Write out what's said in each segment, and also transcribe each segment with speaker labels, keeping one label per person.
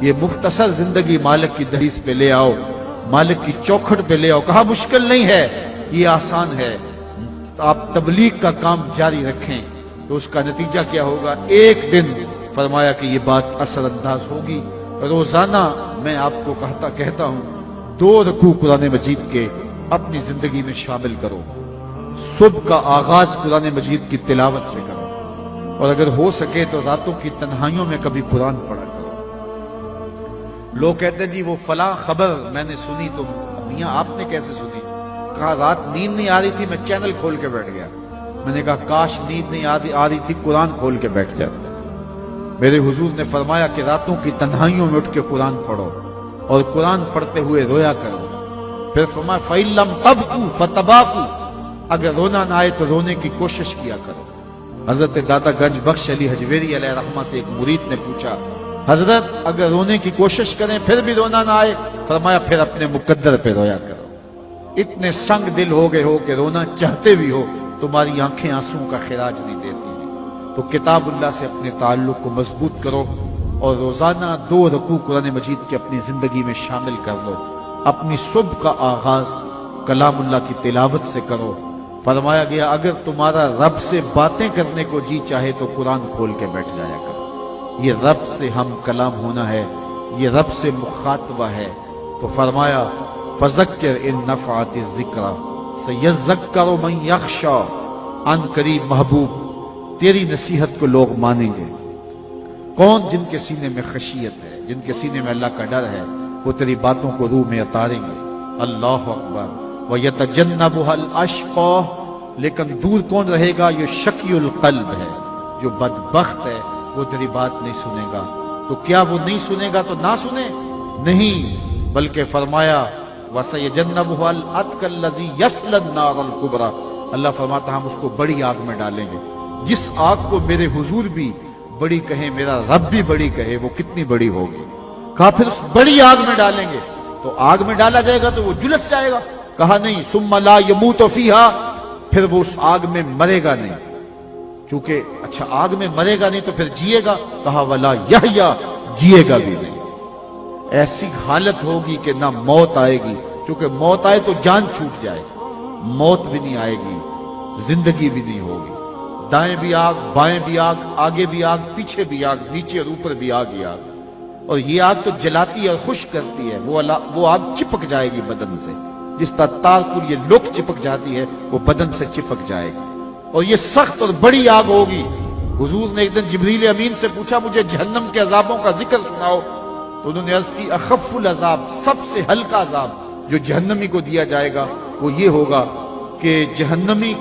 Speaker 1: یہ مختصر زندگی مالک کی دہلیز پہ لے آؤ، مالک کی چوکھٹ پہ لے آؤ۔ کہا مشکل نہیں ہے، یہ آسان ہے۔ آپ تبلیغ کا کام جاری رکھیں تو اس کا نتیجہ کیا ہوگا؟ ایک دن فرمایا کہ یہ بات اثر انداز ہوگی۔ روزانہ میں آپ کو کہتا ہوں 2 رکوع قرآن مجید کے اپنی زندگی میں شامل کرو۔ صبح کا آغاز قرآن مجید کی تلاوت سے کرو، اور اگر ہو سکے تو راتوں کی تنہائیوں میں کبھی قرآن پڑھا کرو۔ لوگ کہتے ہیں جی وہ فلاں خبر میں نے سنی، تو میاں آپ نے کیسے سنی؟ کہا رات نیند نہیں آ رہی تھی، میں چینل کھول کے بیٹھ گیا۔ میں نے کہا کاش نیند نہیں آ رہی تھی، قرآن کھول کے بیٹھ جاتا۔ میرے حضور نے فرمایا کہ راتوں کی تنہائیوں میں اٹھ کے قرآن پڑھو، اور قرآن پڑھتے ہوئے رویا کرو۔ پھر فرمایا فَإِن لَّمْ تَبْكُوا فَتَبَاكُوا، اگر رونا نہ آئے تو رونے کی کوشش کیا کرو۔ حضرت داتا گنج بخش علی حجویری علیہ رحمہ سے ایک مرید نے پوچھا حضرت اگر رونے کی کوشش کریں پھر بھی رونا نہ آئے؟ فرمایا پھر اپنے مقدر پہ رویا کرو۔ اتنے سنگ دل ہو گئے ہو کہ رونا چاہتے بھی ہو تمہاری آنکھیں آنسوں کا خراج نہیں دیتی۔ تو کتاب اللہ سے اپنے تعلق کو مضبوط کرو، اور روزانہ 2 رکوع قرآن مجید کے اپنی زندگی میں شامل کر لو۔ اپنی صبح کا آغاز کلام اللہ کی تلاوت سے کرو۔ فرمایا گیا اگر تمہارا رب سے باتیں کرنے کو جی چاہے تو قرآن کھول کے بیٹھ جایا کرو۔ یہ رب سے ہم کلام ہونا ہے، یہ رب سے مخاطبہ ہے۔ تو فرمایا فذکر ان نفعت الذکر سیذکر من یخشی، ان قریب محبوب تیری نصیحت کو لوگ مانیں گے۔ کون؟ جن کے سینے میں خشیت ہے، جن کے سینے میں اللہ کا ڈر ہے، وہ تیری باتوں کو روح میں اتاریں گے۔ اللہ اکبر۔ وَيَتَجَنَّبُهَا الْأَشْقَى، لیکن دور کون رہے گا؟ یہ شقی القلب ہے، جو بدبخت ہے، وہ تیری بات نہیں سنے گا۔ تو کیا وہ نہیں سنے گا تو نہ سنے؟ نہیں، بلکہ فرمایا وَسَيَجَنَّبُهَا الْأَتْقَى الَّذِي يَصْلَى النَّارَ الْكُبْرَى، اللہ فرماتا ہم اس کو بڑی آگ میں ڈالیں گے۔ جس آگ کو میرے حضور بھی بڑی کہیں، میرا رب بھی بڑی کہے، وہ کتنی بڑی ہوگی؟ کہا پھر اس بڑی آگ میں ڈالیں گے، تو آگ میں ڈالا جائے گا تو وہ جلس جائے گا؟ کہا نہیں، ثم لا يموت فيها، پھر وہ اس آگ میں مرے گا نہیں۔ چونکہ اچھا آگ میں مرے گا نہیں تو پھر جیے گا؟ کہا ولا یحییٰ، جیے گا بھی نہیں۔ ایسی حالت ہوگی کہ نہ موت آئے گی، چونکہ موت آئے تو جان چھوٹ جائے، موت بھی نہیں آئے گی، زندگی بھی نہیں ہوگی۔ دائیں بھی آگ، بائیں بھی آگ، آگے بھی آگ، پیچھے بھی آگ، نیچے اور اوپر بھی آگ ہی آگ۔ اور یہ آگ تو جلاتی ہے، خشک کرتی ہے، وہ آگ چپک جائے گی بدن سے، جس طرح تار پر یہ لوک چپک جاتی ہے، وہ بدن سے چپک جائے گی۔ اور یہ سخت اور بڑی آگ ہوگی۔ حضور نے ایک دن جبریل امین سے پوچھا مجھے جہنم کے عذابوں کا ذکر سناؤ، تو انہوں نے عرض کی اخف العذاب، سب سے ہلکا عذاب جو جہنمی کو دیا جائے گا وہ یہ ہوگا کہ جہنمی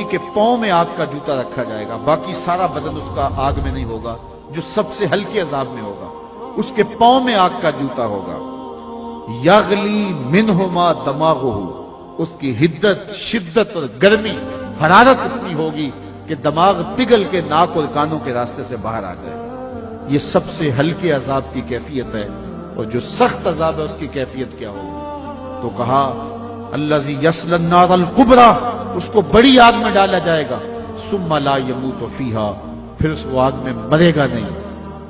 Speaker 1: کے پاؤں میں آگ کا جوتا رکھا جائے گا، باقی سارا بدن اس کا آگ میں نہیں ہوگا۔ جو سب سے ہلکے عذاب میں ہوگا اس کے پاؤں میں آگ کا جوتا ہوگا۔ یغلی منہما دماغہ، اس کی حدت، شدت اور گرمی، حرارت اتنی ہوگی کہ دماغ پگھل کے ناک اور کانوں کے راستے سے باہر آ جائے گا۔ یہ سب سے ہلکے عذاب کی کیفیت ہے، اور جو سخت عذاب ہے اس کی کیفیت کیا ہوگی؟ تو کہا الذی یصلی النار الکبریٰ، اس کو بڑی آگ میں ڈالا جائے گا۔ ثم لا یموت فیہا، پھر اس وہ آگ میں مرے گا نہیں،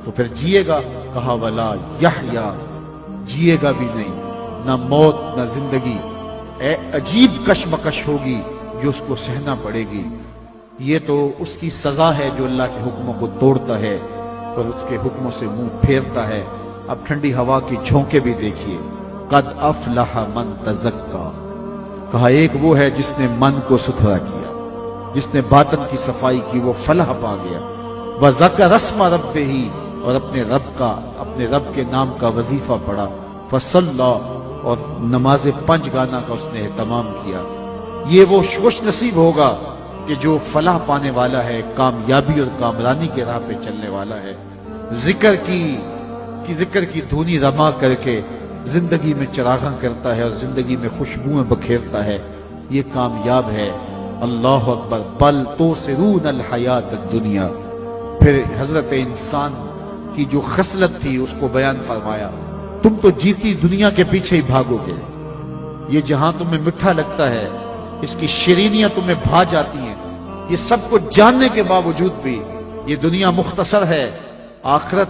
Speaker 1: تو پھر جیے گا؟ کہا ولا یحییٰ، جیے گا بھی نہیں، نہ موت نہ زندگی۔ اے عجیب کشمکش ہوگی جو اس کو سہنا پڑے گی۔ یہ تو اس کی سزا ہے جو اللہ کے حکموں کو توڑتا ہے اور اس کے حکموں سے منہ پھیرتا ہے۔ اب ٹھنڈی ہوا کی جھونکے بھی دیکھیے۔ قد افلح من تزکا، کہا ایک وہ ہے جس نے من کو ستھرا کیا، جس نے باطن کی صفائی کی، وہ فلاح پا گیا۔ وذکر اسم ربہ، اور اپنے رب کے نام کا وظیفہ پڑھا۔ فصلی، اور نماز 5 گانا کا اس نے اہتمام کیا۔ یہ وہ خوش نصیب ہوگا کہ جو فلاح پانے والا ہے، کامیابی اور کامرانی کے راہ پہ چلنے والا ہے، ذکر کی دھونی رما کر کے زندگی میں چراغاں کرتا ہے اور زندگی میں خوشبوئیں بکھیرتا ہے، یہ کامیاب ہے۔ اللہ اکبر۔ بل توثرون الحیات الدنیا، پھر حضرت انسان کی جو خصلت تھی اس کو بیان فرمایا، تم تو جیتی دنیا کے پیچھے ہی بھاگو گے۔ یہ جہاں تمہیں میٹھا لگتا ہے، اس کی شیرینیاں تمہیں بھا جاتی ہیں، یہ سب کو جاننے کے باوجود بھی یہ دنیا مختصر ہے، آخرت